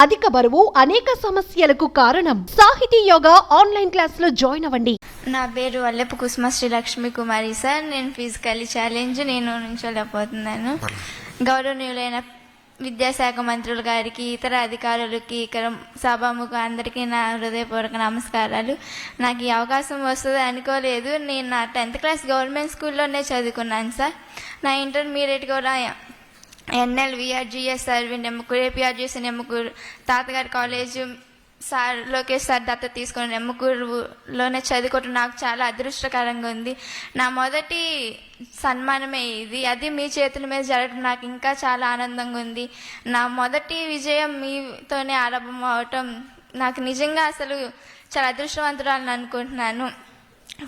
అధిక బరువు అనేక సమస్యలకు కారణం. సాహితీ యోగా ఆన్లైన్ క్లాస్ లో జాయిన్ అవ్వండి. నా పేరు వల్లెపు కుసుమ శ్రీ లక్ష్మీ కుమారి సార్. నేను ఫిజికల్లీ ఛాలెంజ్ నుంచోలేకపోతున్నాను. గౌరవనీయులైన విద్యాశాఖ మంత్రులు గారికి, ఇతర అధికారులకి, ఇక్కడ సభాముఖ అందరికీ నా హృదయపూర్వక నమస్కారాలు. నాకు ఈ అవకాశం వస్తుంది అనుకోలేదు. నేను నా 10th క్లాస్ గవర్నమెంట్ స్కూల్లోనే చదువుకున్నాను సార్. నా ఇంటర్మీడియట్ కూడా ఎన్ఎల్ విఆర్జిఎస్ సార్ నెమ్మకూరు, ఏపీఆర్జిఎస్ నెమ్మకూరు, తాతగారి కాలేజ్ సార్ లోకేష్ సార్ దత్త తీసుకుని నెమ్మకూరులోనే చదువుకోవటం నాకు చాలా అదృష్టకరంగా ఉంది. నా మొదటి సన్మానమే ఇది. అది మీ చేతుల మీద జరగడం నాకు ఇంకా చాలా ఆనందంగా ఉంది. నా మొదటి విజయం మీతోనే ఆరంభం అవటం నాకు నిజంగా అసలు చాలా అదృష్టవంతురాలని అనుకుంటున్నాను.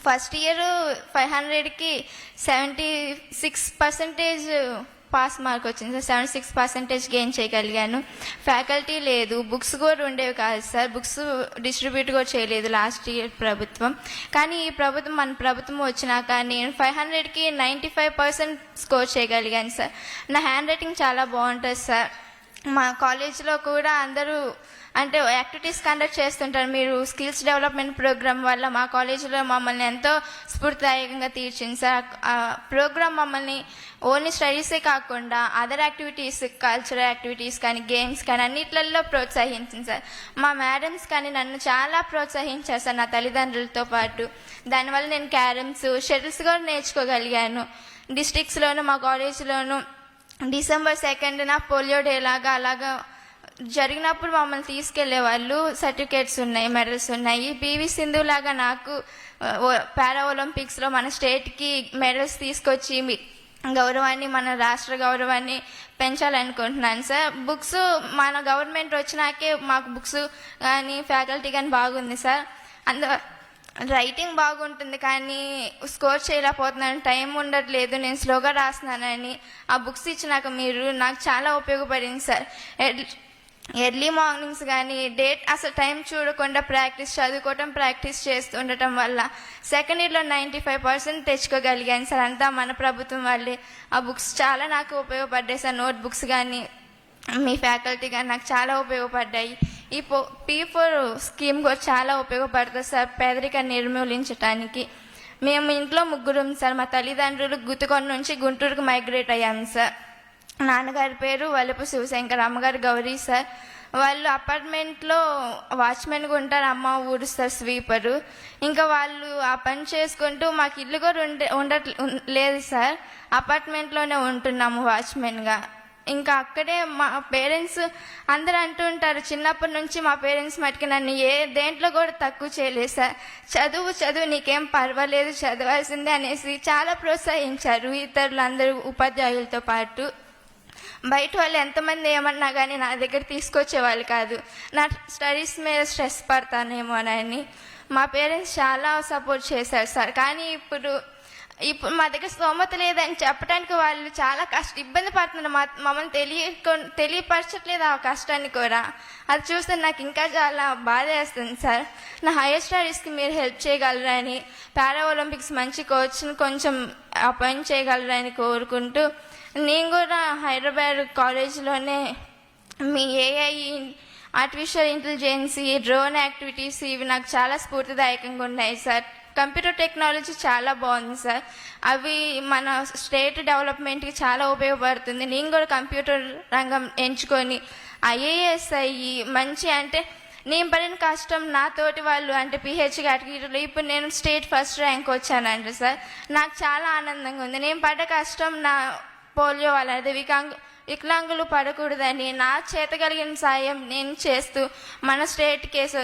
ఫస్ట్ ఇయర్ 500కి 76% పాస్ మార్క్ వచ్చింది సార్. 76% గెయిన్ చేయగలిగాను. ఫ్యాకల్టీ లేదు, బుక్స్ కూడా ఉండేవి కాదు సార్. బుక్స్ డిస్ట్రిబ్యూట్ కూడా చేయలేదు లాస్ట్ ఇయర్ ప్రభుత్వం. కానీ ఈ ప్రభుత్వం, మన ప్రభుత్వం వచ్చినాక నేను 500కి 95% స్కోర్ చేయగలిగాను సార్. నా హ్యాండ్ రైటింగ్ చాలా బాగుంటుంది సార్. మా కాలేజ్లో కూడా అందరూ అంటే యాక్టివిటీస్ కండక్ట్ చేస్తుంటారు. మీరు స్కిల్స్ డెవలప్మెంట్ ప్రోగ్రామ్ వల్ల మా కాలేజీలో మమ్మల్ని ఎంతో స్ఫూర్తిదాయకంగా తీర్చింది సార్. ఆ ప్రోగ్రామ్ మమ్మల్ని ఓన్లీ స్టడీసే కాకుండా అదర్ యాక్టివిటీస్, కల్చరల్ యాక్టివిటీస్ కానీ, గేమ్స్ కానీ అన్నిట్లలో ప్రోత్సహించింది సార్. మా మేడమ్స్ కానీ నన్ను చాలా ప్రోత్సహించారు సార్, నా తల్లిదండ్రులతో పాటు. దానివల్ల నేను క్యారమ్స్, షటిల్స్ కూడా నేర్చుకోగలిగాను. డిస్ట్రిక్ట్స్లోను మా కాలేజీలోను December 2nd పోలియో డే లాగా అలాగా జరిగినప్పుడు మమ్మల్ని తీసుకెళ్లే వాళ్ళు. సర్టిఫికేట్స్ ఉన్నాయి, మెడల్స్ ఉన్నాయి. పివి సింధు లాగా నాకు పారా ఒలింపిక్స్లో మన స్టేట్కి మెడల్స్ తీసుకొచ్చి గౌరవాన్ని, మన రాష్ట్ర గౌరవాన్ని పెంచాలనుకుంటున్నాను సార్. బుక్స్ మన గవర్నమెంట్ వచ్చినాకే మాకు బుక్స్ కానీ ఫ్యాకల్టీ కానీ బాగుంది సార్. రైటింగ్ బాగుంటుంది కానీ స్కోర్ చేయలేకపోతున్నాను, టైం ఉండట్లేదు, నేను స్లోగా రాస్తున్నానని. ఆ బుక్స్ ఇచ్చినాక మీరు నాకు చాలా ఉపయోగపడింది సార్. ఎర్లీ మార్నింగ్స్ కానీ అసలు టైం చూడకుండా ప్రాక్టీస్ చేస్తుండటం వల్ల సెకండ్ ఇయర్లో 95% తెచ్చుకోగలిగాను సార్. అంతా మన ప్రభుత్వం వల్లే. ఆ బుక్స్ చాలా నాకు ఉపయోగపడ్డాయి సార్. నోట్ బుక్స్ కానీ మీ ఫ్యాకల్టీ కానీ నాకు చాలా ఉపయోగపడ్డాయి. ఈ P4 స్కీమ్ కూడా చాలా ఉపయోగపడుతుంది సార్ పేదరికాన్ని నిర్మూలించడానికి. మేము ఇంట్లో ముగ్గురం సార్. మా తల్లిదండ్రులు గుత్తుకొండ నుంచి గుంటూరుకు మైగ్రేట్ అయ్యాము సార్. నాన్నగారి పేరు వల్లెపు శివశంకర్, అమ్మగారు గౌరీ సార్. వాళ్ళు అపార్ట్మెంట్లో వాచ్మెన్గా ఉంటారు, అమ్మ ఊడుస్తారు, స్వీపరు. ఇంకా వాళ్ళు ఆ పని చేసుకుంటూ మాకు ఇల్లు కూడా లేదు సార్. అపార్ట్మెంట్లోనే ఉంటున్నాము వాచ్మెన్గా. ఇంకా అక్కడే మా పేరెంట్స్ అందరూ అంటూ ఉంటారు, చిన్నప్పటి నుంచి మా పేరెంట్స్ మటుకు నన్ను దేంట్లో కూడా తక్కువ చేయలేదు సార్. చదువు నీకేం పర్వాలేదు, చదవాల్సిందే అనేసి చాలా ప్రోత్సహించారు. ఇతరులు అందరూ ఉపాధ్యాయులతో పాటు బయట వాళ్ళు ఎంతమంది ఏమన్నా కానీ నా దగ్గర తీసుకొచ్చేవాళ్ళు కాదు. నా స్టడీస్ మీద స్ట్రెస్ పడతానేమోనని మా పేరెంట్స్ చాలా సపోర్ట్ చేశారు సార్. కానీ ఇప్పుడు మా దగ్గర స్తోమత లేదని చెప్పడానికి వాళ్ళు చాలా ఇబ్బంది పడుతున్నారు. మమ్మల్ని తెలియపరచట్లేదు ఆ కష్టాన్ని కూడా. అది చూస్తే నాకు ఇంకా చాలా బాధ వేస్తుంది సార్. నా హైయర్ స్టడీస్కి మీరు హెల్ప్ చేయగలరని, పారా ఒలింపిక్స్ మంచి కోచ్ని కొంచెం అపాయింట్ చేయగలరని కోరుకుంటూ, నేను కూడా హైదరాబాద్ కాలేజీలోనే మీ AI, artificial intelligence, drone activities ఇవి నాకు చాలా స్ఫూర్తిదాయకంగా ఉన్నాయి సార్. కంప్యూటర్ టెక్నాలజీ చాలా బాగుంది సార్. అవి మన స్టేట్ డెవలప్మెంట్కి చాలా ఉపయోగపడుతుంది. నేను కూడా కంప్యూటర్ రంగం ఎంచుకొని IAS అయ్యి మంచి అంటే నేను పడిన కష్టం నా తోటి వాళ్ళు అంటే PH కేటగిరీలో ఇప్పుడు నేను స్టేట్ ఫస్ట్ ర్యాంక్ వచ్చానంటే సార్ నాకు చాలా ఆనందంగా ఉంది. నేను పడ్డ కష్టం నా పోలియో వాళ్ళది వికలాంగులు పడకూడదని నా చేతగలిగిన సాయం నేను చేస్తూ మన స్టేట్ కేసు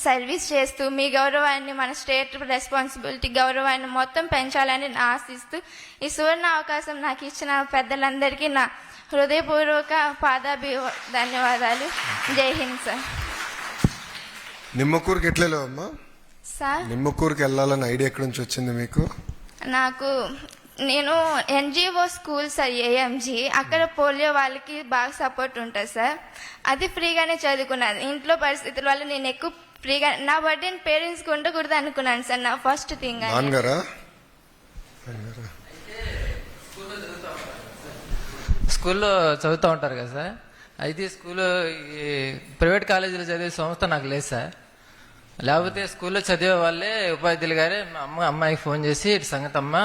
సర్వీస్ చేస్తూ మీ గౌరవాన్ని, మన స్టేట్ రెస్పాన్సిబిలిటీ గౌరవాన్ని మొత్తం పెంచాలని ఆశిస్తూ ఈ సువర్ణ అవకాశం నాకు ఇచ్చిన పెద్దలందరికీ నా హృదయపూర్వక ధన్యవాదాలు. జై హింద్ సార్. నిమ్మకూరుకి ఎట్లేలో అమ్మా సార్? నిమ్మకూరుకి వెళ్ళాలని ఐడియా ఎక్కడి నుంచి వచ్చింది మీకు? నేను NGO స్కూల్ సార్, AMG. అక్కడ పోలియో వాళ్ళకి బాగా సపోర్ట్ ఉంటుంది సార్. అది ఫ్రీగానే చదువుకున్నాను. ఇంట్లో పరిస్థితుల వల్ల నేను ఎక్కువ ఫ్రీగా నా బర్త్డేని పేరెంట్స్కి ఉండకూడదు అనుకున్నాను సార్. నా ఫస్ట్ థింగ్ స్కూల్లో చదువుతూ ఉంటారు కదా సార్. అయితే స్కూల్లో ఈ ప్రైవేట్ కాలేజీలో చదివే సంస్థ నాకు లేదు సార్. లేకపోతే స్కూల్లో చదివే వాళ్ళే ఉపాధ్యాయులు గారే మా అమ్మాయికి ఫోన్ చేసి ఇటు సంగతి అమ్మ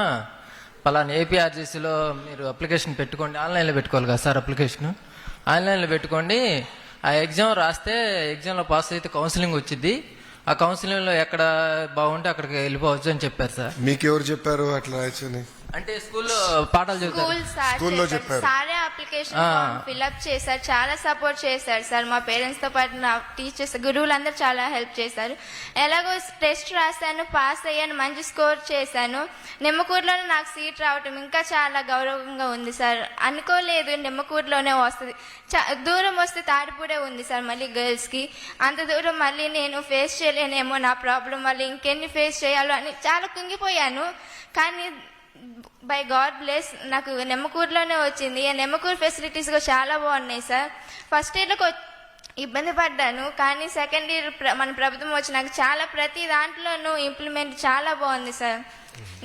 పలానా ఏపీఆర్జీసీలో మీరు అప్లికేషన్ పెట్టుకోండి, ఆన్లైన్లో పెట్టుకోవాలి కదా సార్ అప్లికేషన్, ఆన్లైన్లో పెట్టుకోండి, ఆ ఎగ్జామ్ రాస్తే ఎగ్జామ్లో పాస్ అయితే కౌన్సిలింగ్ వచ్చింది, ఆ కౌన్సిలింగ్లో ఎక్కడ బాగుంటే అక్కడికి వెళ్ళిపోవచ్చు అని చెప్పారు సార్. మీకు ఎవరు చెప్పారు అట్లా రాయచ్చని? అంటే స్కూల్లో పాఠాలు చెబుతారు. స్కూల్లో చెప్పారు. సారే అప్లికేషన్ ఫామ్ ఫిల్అప్ చేశారు, చాలా సపోర్ట్ చేశారు సార్. మా పేరెంట్స్ తో పాటు నా టీచర్స్ గురువులందరూ చాలా హెల్ప్ చేశారు. ఎలాగో టెస్ట్ రాశాను, పాస్ అయ్యాను, మంచి స్కోర్ చేశాను. నిమ్మకూరులోనే నాకు సీట్ రావటం ఇంకా చాలా గౌరవంగా ఉంది సార్. అనుకోలేదు నిమ్మకూరులోనే వస్తుంది, దూరం వస్తే తాడిపూడే ఉంది సార్ మళ్ళీ గర్ల్స్ కి. అంత దూరం మళ్ళీ నేను ఫేస్ చేయలేనేమో, నా ప్రాబ్లం మళ్ళీ ఇంకెన్ని ఫేస్ చేయాలో అని చాలా కుంగిపోయాను. కానీ బై గాడ్ బ్లెస్ నాకు నెమ్మకూరులోనే వచ్చింది. నెమ్మకూరు ఫెసిలిటీస్ కూడా చాలా బాగున్నాయి సార్. ఫస్ట్ ఇయర్లో ఇబ్బంది పడ్డాను, కానీ సెకండ్ ఇయర్ మన ప్రభుత్వం వచ్చి నాకు చాలా ప్రతి దాంట్లోనూ ఇంప్లిమెంట్ చాలా బాగుంది సార్.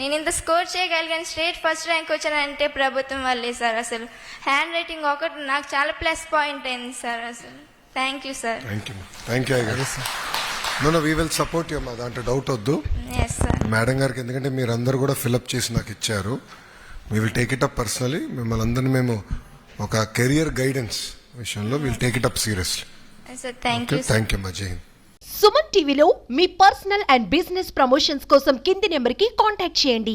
నేను ఇంత స్కోర్ చేయగలిగాను, స్టేట్ ఫస్ట్ ర్యాంక్ వచ్చానంటే ప్రభుత్వం వల్లే సార్. అసలు హ్యాండ్ రైటింగ్ ఒకటి నాకు చాలా ప్లస్ పాయింట్ అయింది సార్. అసలు thank you sir. Thank you. No we will support you అమ్మా, దాంట్లో డౌట్ వద్దు. Yes sir. మేడం గారికి ఎందుకంటే మీరు అందరు కూడా ఫిల్అప్ చేసి నాకు ఇచ్చారు. We will take it up personally. మిమ్మల్ని అందరినీ మేము ఒక కెరియర్ గైడెన్స్ విషయంలో will take it up seriously. Thank you. Thank you అమ్మా. జై హింద్. సుమన్ టీవీలో మీ పర్సనల్ అండ్ బిజినెస్ ప్రమోషన్స్ కోసం కింది నెంబర్కి కాంటాక్ట్ చేయండి.